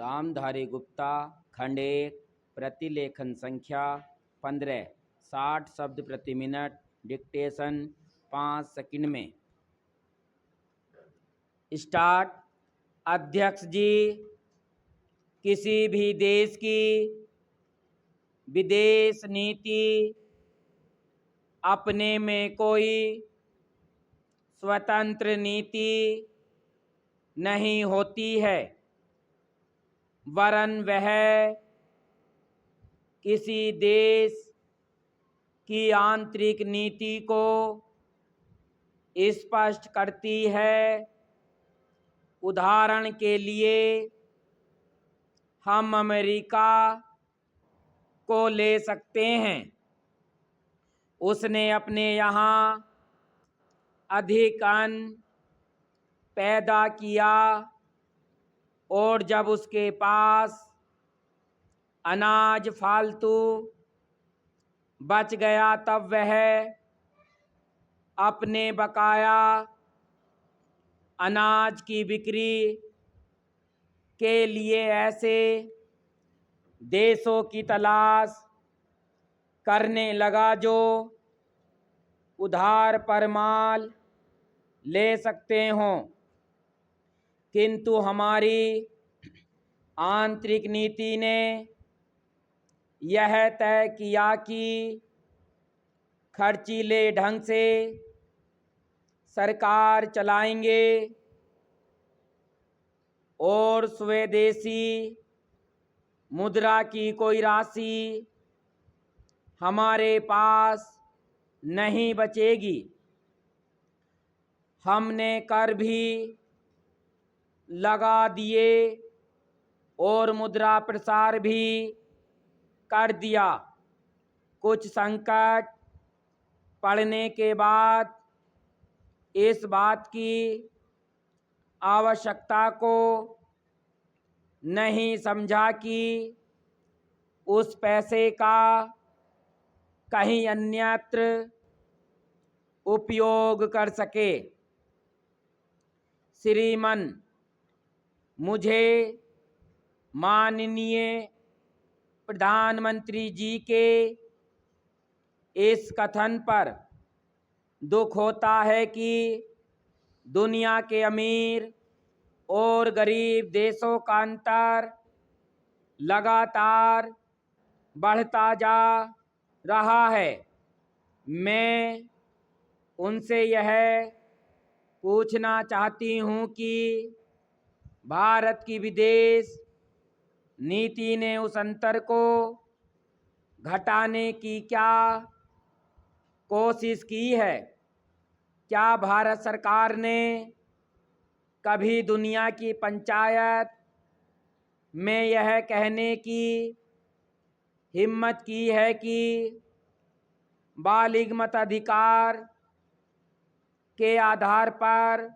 रामधारी गुप्ता, खंड 1, प्रतिलेखन संख्या 15, 60 शब्द प्रति मिनट, डिक्टेशन 5 सेकंड में। स्टार्ट। अध्यक्ष जी, किसी भी देश की विदेश नीति अपने में कोई स्वतंत्र नीति नहीं होती है, वरन वह किसी देश की आंतरिक नीति को स्पष्ट करती है। उदाहरण के लिए हम अमेरिका को ले सकते हैं। उसने अपने यहाँ अधिक अन्न पैदा किया और जब उसके पास अनाज फालतू बच गया तब वह अपने बकाया अनाज की बिक्री के लिए ऐसे देशों की तलाश करने लगा जो उधार पर माल ले सकते हों। किंतु हमारी आंतरिक नीति ने यह तय किया कि खर्चीले ढंग से सरकार चलाएंगे और स्वदेशी मुद्रा की कोई राशि हमारे पास नहीं बचेगी। हमने कर भी लगा दिए और मुद्रा प्रसार भी कर दिया। कुछ संकट पड़ने के बाद इस बात की आवश्यकता को नहीं समझा कि उस पैसे का कहीं अन्यत्र उपयोग कर सके। श्रीमान, मुझे माननीय प्रधानमंत्री जी के इस कथन पर दुख होता है कि दुनिया के अमीर और गरीब देशों का अंतर लगातार बढ़ता जा रहा है। मैं उनसे यह पूछना चाहती हूँ कि भारत की विदेश नीति ने उस अंतर को घटाने की क्या कोशिश की है? क्या भारत सरकार ने कभी दुनिया की पंचायत में यह कहने की हिम्मत की है कि बालिग मताधिकार के आधार पर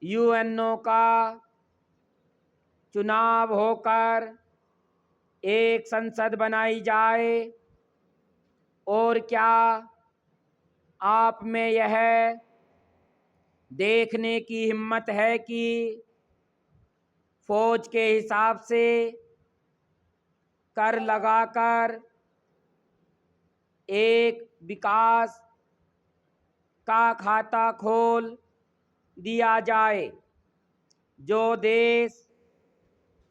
यूएनओ का चुनाव होकर एक संसद बनाई जाए? और क्या आप में यह देखने की हिम्मत है कि फौज के हिसाब से कर लगाकर एक विकास का खाता खोल दिया जाए? जो देश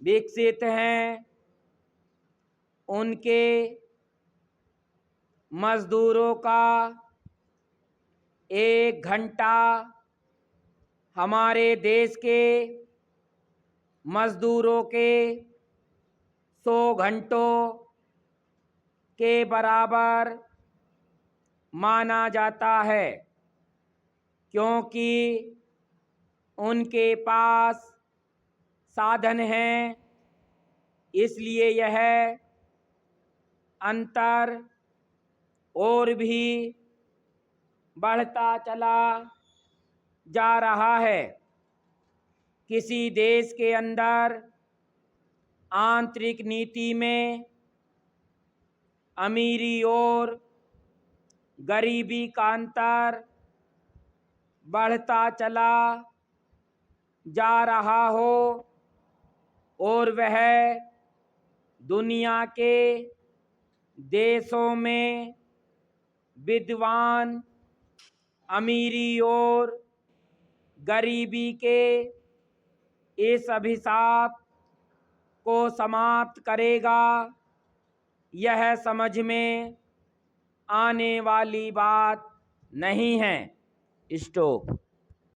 विकसित हैं उनके मजदूरों का 1 घंटा हमारे देश के मजदूरों के 100 घंटों के बराबर माना जाता है, क्योंकि उनके पास साधन हैं। इसलिए यह अंतर और भी बढ़ता चला जा रहा है। किसी देश के अंदर आंतरिक नीति में अमीरी और गरीबी का अंतर बढ़ता चला जा रहा हो और वह दुनिया के देशों में विद्वान, अमीरी और गरीबी के इस अभिशाप को समाप्त करेगा, यह समझ में आने वाली बात नहीं है। स्टॉप।